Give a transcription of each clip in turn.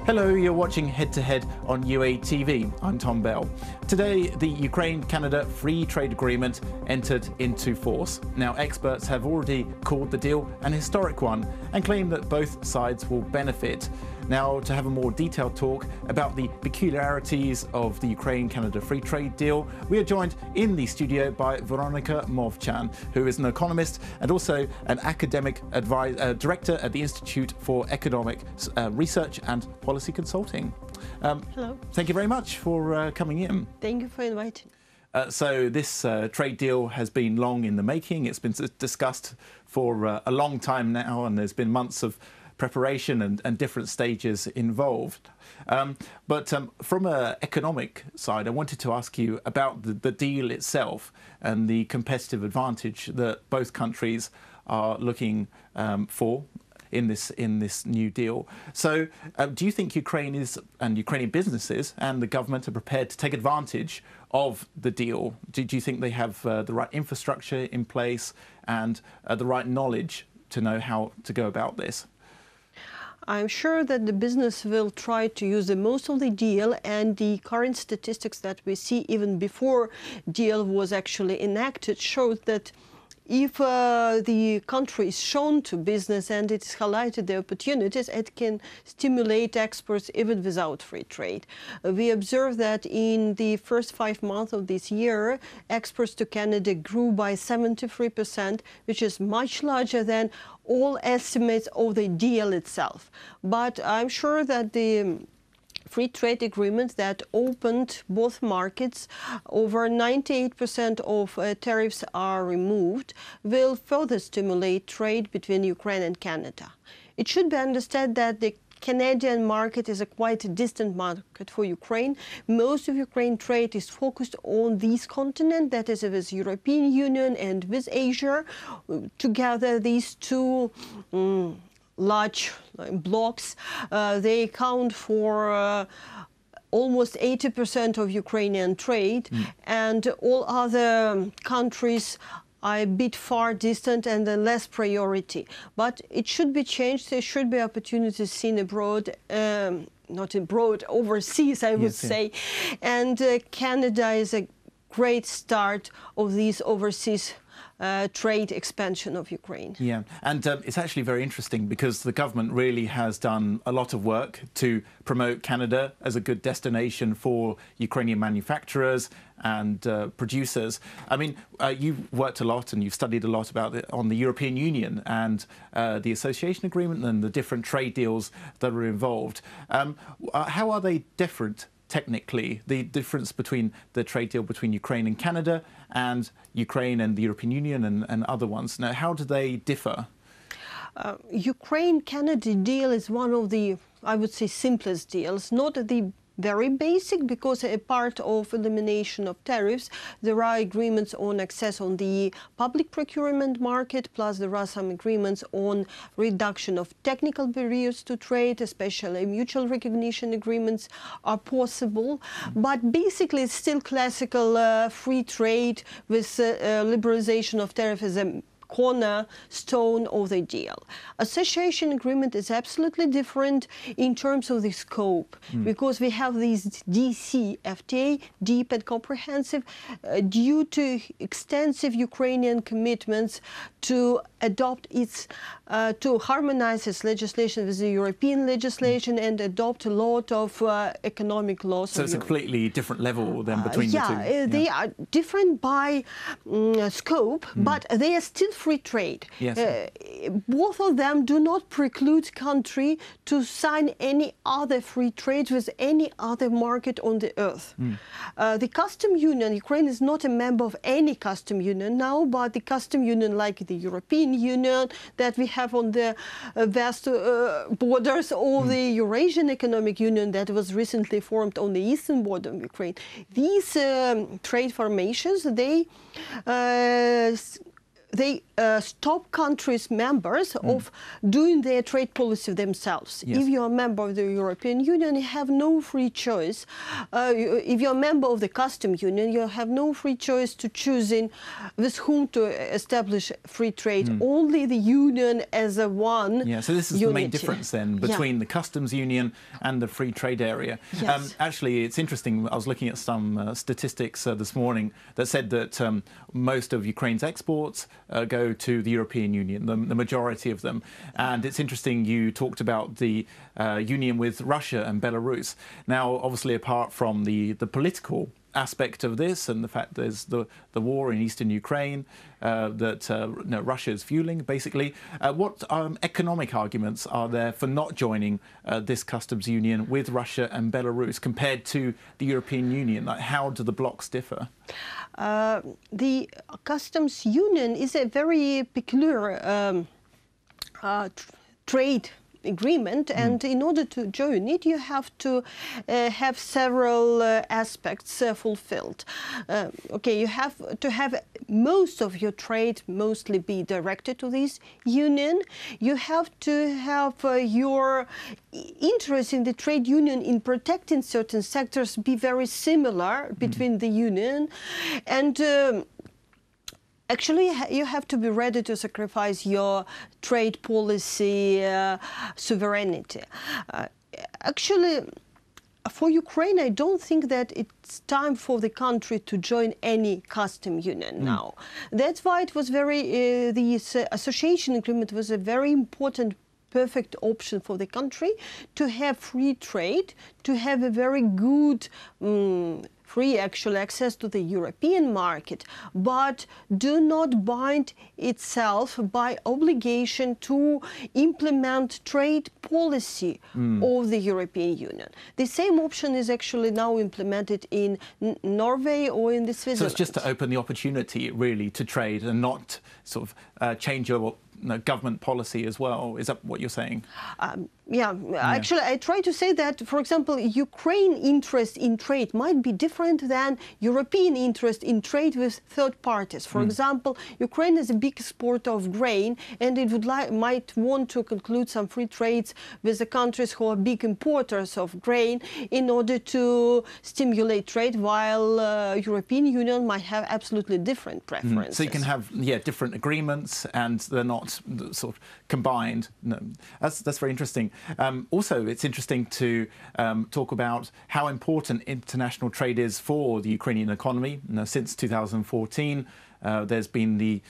Hello, you're watching Head to Head on UATV. I'm Tom Bell. Today, the Ukraine-Canada Free Trade Agreement entered into force. Now, experts have already called the deal an historic one and claim that both sides will benefit. Now, to have a more detailed talk about the peculiarities of the Ukraine-Canada Free Trade Deal, we are joined in the studio by Veronika Movchan, who is an economist and also an academic director at the Institute for Economic Research and Policy Consulting. Hello. Thank you very much for coming in. Thank you for inviting. So this trade deal has been long in the making. It's been discussed for a long time now, and there's been months of preparation and different stages involved. But from an economic side, I wanted to ask you about the deal itself and the competitive advantage that both countries are looking for in this new deal. So do you think Ukraine and Ukrainian businesses and the government are prepared to take advantage of the deal? Do you think they have the right infrastructure in place and the right knowledge to know how to go about this? I'm sure that the business will try to use the most of the deal, and the current statistics that we see even before deal was actually enacted showed that if the country is shown to business and it's highlighted the opportunities, it can stimulate exports even without free trade. We observe that in the first 5 months of this year, exports to Canada grew by 73%, which is much larger than all estimates of the deal itself. But I'm sure that the free trade agreement that opened both markets, over 98% of tariffs are removed, will further stimulate trade between Ukraine and Canada. It should be understood that the Canadian market is a quite distant market for Ukraine. Most of Ukraine trade is focused on this continent, that is with European Union and with Asia. Together, these two large blocks, they account for almost 80% of Ukrainian trade, and all other countries are a bit far distant and less priority. But it should be changed. There should be opportunities seen abroad, not abroad, overseas, I would say. And Canada is a great start of these overseas trade expansion of Ukraine. Yeah, and it's actually very interesting because the government really has done a lot of work to promote Canada as a good destination for Ukrainian manufacturers and producers. I mean, you've worked a lot and you've studied a lot about it on the European Union and the association agreement and the different trade deals that are involved. How are they different? Technically, the difference between the trade deal between Ukraine and Canada and Ukraine and the European Union and other ones. Now, how do they differ? Ukraine-Canada deal is one of the, I would say, simplest deals, not the very basic, because a part of elimination of tariffs, there are agreements on access on the public procurement market, plus there are some agreements on reduction of technical barriers to trade, especially mutual recognition agreements are possible. But basically, it's still classical free trade with liberalization of tariff as a cornerstone of the deal. Association agreement is absolutely different in terms of the scope, because we have these DC FTA, deep and comprehensive, due to extensive Ukrainian commitments to adopt its, to harmonize its legislation with the European legislation and adopt a lot of economic laws. So it's a completely different level then between the two. Yeah, they are different by scope, but they are still free trade. Yes. Both of them do not preclude country to sign any other free trade with any other market on the earth. The custom union, Ukraine is not a member of any custom union now, but the custom union like the European Union that we have on the vast borders, or the Eurasian Economic Union that was recently formed on the eastern border of Ukraine. These trade formations, they they stop countries members of doing their trade policy themselves. Yes. If you're a member of the European Union, you have no free choice. If you're a member of the Customs Union, you have no free choice to choosing with whom to establish free trade. Only the Union as a one. Yeah, so this is unity. the main difference then between the Customs Union and the free trade area. Yes. Actually, it's interesting. I was looking at some statistics this morning that said that most of Ukraine's exports go to the European Union, the majority of them. And it's interesting you talked about the union with Russia and Belarus. Now, obviously, apart from the political aspect of this and the fact there's the war in eastern Ukraine that Russia is fueling, basically, what economic arguments are there for not joining this customs union with Russia and Belarus compared to the European Union? Like, how do the blocs differ? The customs union is a very peculiar trade agreement, and in order to join it, you have to have several aspects fulfilled. Okay, you have to have most of your trade mostly be directed to this union. You have to have your interest in the trade union in protecting certain sectors be very similar between the union, and actually, you have to be ready to sacrifice your trade policy sovereignty. Actually, for Ukraine, I don't think that it's time for the country to join any customs union now. That's why it was very, this association agreement was a very important perfect option for the country to have free trade, to have a very good free actual access to the European market, but do not bind itself by obligation to implement trade policy of the European Union. The same option is actually now implemented in Norway or in the Switzerland. So it's just to open the opportunity really to trade and not sort of change your government policy as well. Is that what you're saying? Yeah, actually, I try to say that, for example, Ukraine interest in trade might be different than European interest in trade with third parties. For example, Ukraine is a big exporter of grain, and it would might want to conclude some free trades with the countries who are big importers of grain in order to stimulate trade, while European Union might have absolutely different preferences. So you can have different agreements, and they're not sort of combined. No, that's very interesting. Also, it's interesting to talk about how important international trade is for the Ukrainian economy. Since 2014, there's been the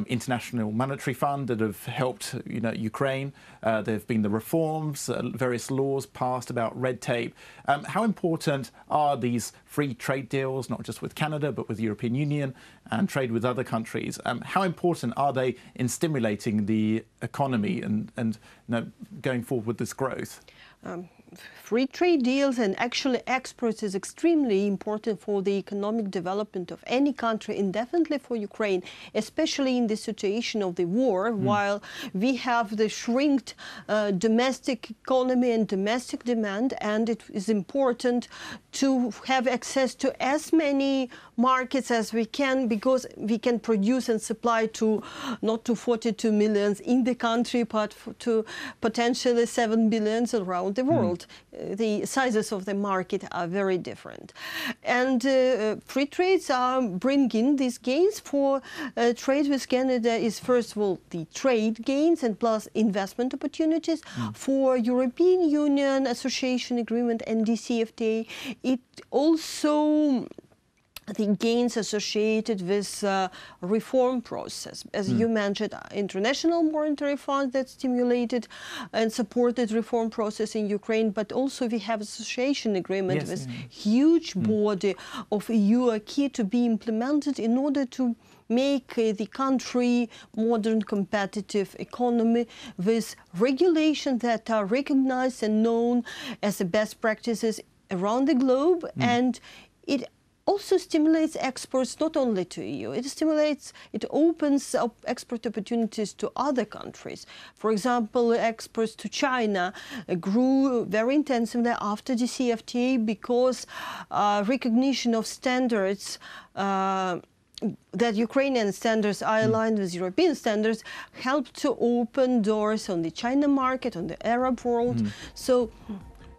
International Monetary Fund that have helped Ukraine. There have been the reforms, various laws passed about red tape. How important are these free trade deals, not just with Canada, but with the European Union and trade with other countries? How important are they in stimulating the economy and going forward with this growth? Free trade deals and actually exports is extremely important for the economic development of any country, and definitely for Ukraine, especially in the situation of the war, while we have the shrinked domestic economy and domestic demand, and it is important to have access to as many markets as we can, because we can produce and supply to not to 42 millions in the country, but to potentially 7 billions around the world. The sizes of the market are very different, and free trades are bringing these gains. For trade with Canada is first of all the trade gains and plus investment opportunities. For European Union Association Agreement and DCFTA, it also the gains associated with reform process. As you mentioned, International Monetary Fund that stimulated and supported reform process in Ukraine, but also we have association agreement with huge body of EU acquis to be implemented in order to make the country modern, competitive economy with regulations that are recognized and known as the best practices around the globe, and it also stimulates exports not only to EU. It opens up export opportunities to other countries. For example, exports to China grew very intensively after the CFTA because recognition of standards that Ukrainian standards are aligned with European standards help to open doors on the China market, on the Arab world. So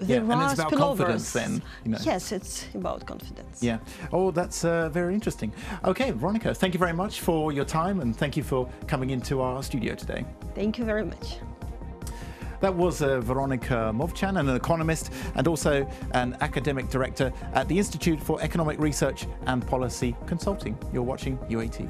there and are it's about spillovers. confidence then. Yes, it's about confidence. Yeah. Oh, that's very interesting. Okay, Veronica, thank you very much for your time and thank you for coming into our studio today. Thank you very much. That was Veronica Movchan, an economist and also an academic director at the Institute for Economic Research and Policy Consulting. You're watching UATV.